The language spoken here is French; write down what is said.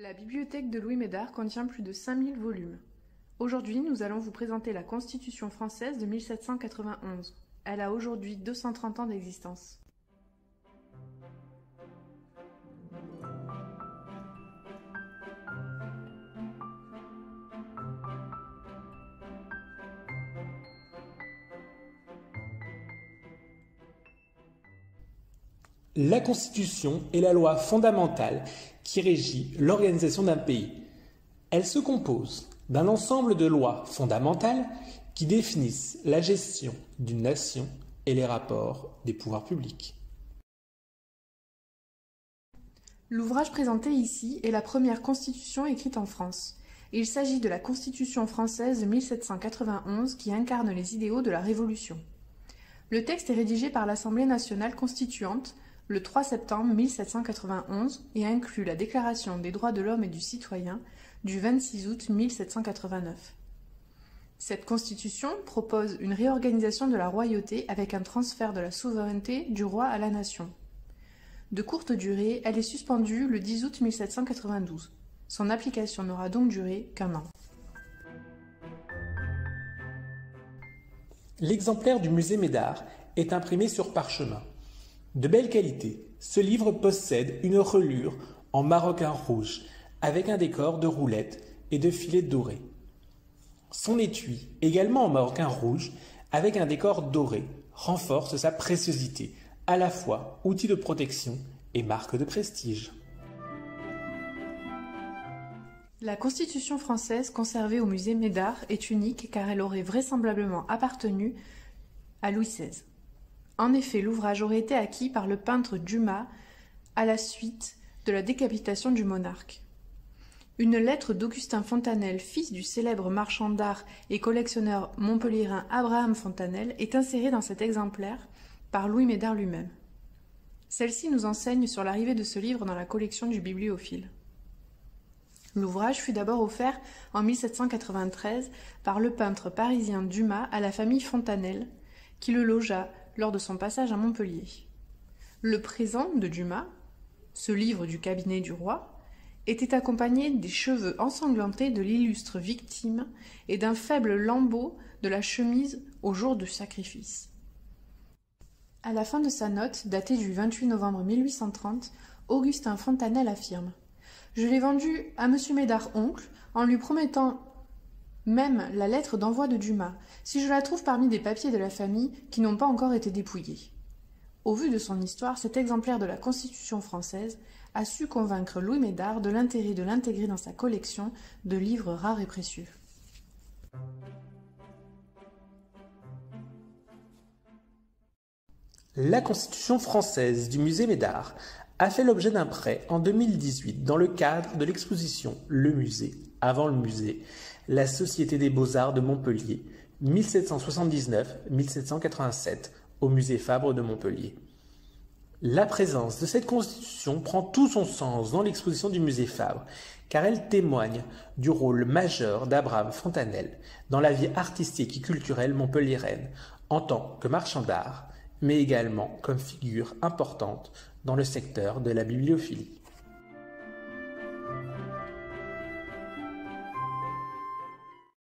La bibliothèque de Louis Médard contient plus de 5000 volumes. Aujourd'hui, nous allons vous présenter la Constitution française de 1791. Elle a aujourd'hui 230 ans d'existence. La Constitution est la loi fondamentale qui régit l'organisation d'un pays. Elle se compose d'un ensemble de lois fondamentales qui définissent la gestion d'une nation et les rapports des pouvoirs publics. L'ouvrage présenté ici est la première constitution écrite en France. Il s'agit de la Constitution française de 1791 qui incarne les idéaux de la Révolution. Le texte est rédigé par l'Assemblée nationale constituante le 3 septembre 1791 et inclut la Déclaration des droits de l'homme et du citoyen du 26 août 1789. Cette constitution propose une réorganisation de la royauté avec un transfert de la souveraineté du roi à la nation. De courte durée, elle est suspendue le 10 août 1792. Son application n'aura donc duré qu'un an. L'exemplaire du musée Médard est imprimé sur parchemin. De belle qualité, ce livre possède une reliure en maroquin rouge avec un décor de roulettes et de filets dorés. Son étui, également en maroquin rouge avec un décor doré, renforce sa préciosité, à la fois outil de protection et marque de prestige. La Constitution française conservée au musée Médard est unique car elle aurait vraisemblablement appartenu à Louis XVI. En effet, l'ouvrage aurait été acquis par le peintre Dumas à la suite de la décapitation du monarque. Une lettre d'Augustin Fontanelle, fils du célèbre marchand d'art et collectionneur montpelliérain Abraham Fontanelle, est insérée dans cet exemplaire par Louis Médard lui-même. Celle-ci nous enseigne sur l'arrivée de ce livre dans la collection du bibliophile. L'ouvrage fut d'abord offert en 1793 par le peintre parisien Dumas à la famille Fontanelle, qui le logea lors de son passage à Montpellier. Le présent de Dumas, ce livre du cabinet du roi, était accompagné des cheveux ensanglantés de l'illustre victime et d'un faible lambeau de la chemise au jour du sacrifice. À la fin de sa note, datée du 28 novembre 1830, Augustin Fontanelle affirme « Je l'ai vendu à M. Médard oncle, en lui promettant même la lettre d'envoi de Dumas, si je la trouve parmi des papiers de la famille qui n'ont pas encore été dépouillés. » Au vu de son histoire, cet exemplaire de la Constitution française a su convaincre Louis Médard de l'intérêt de l'intégrer dans sa collection de livres rares et précieux. La Constitution française du musée Médard a fait l'objet d'un prêt en 2018 dans le cadre de l'exposition Le Musée, avant le musée, la Société des Beaux-Arts de Montpellier, 1779-1787, au musée Fabre de Montpellier. La présence de cette constitution prend tout son sens dans l'exposition du musée Fabre, car elle témoigne du rôle majeur d'Abraham Fontanelle dans la vie artistique et culturelle montpelliéraine, en tant que marchand d'art, mais également comme figure importante dans le secteur de la bibliophilie.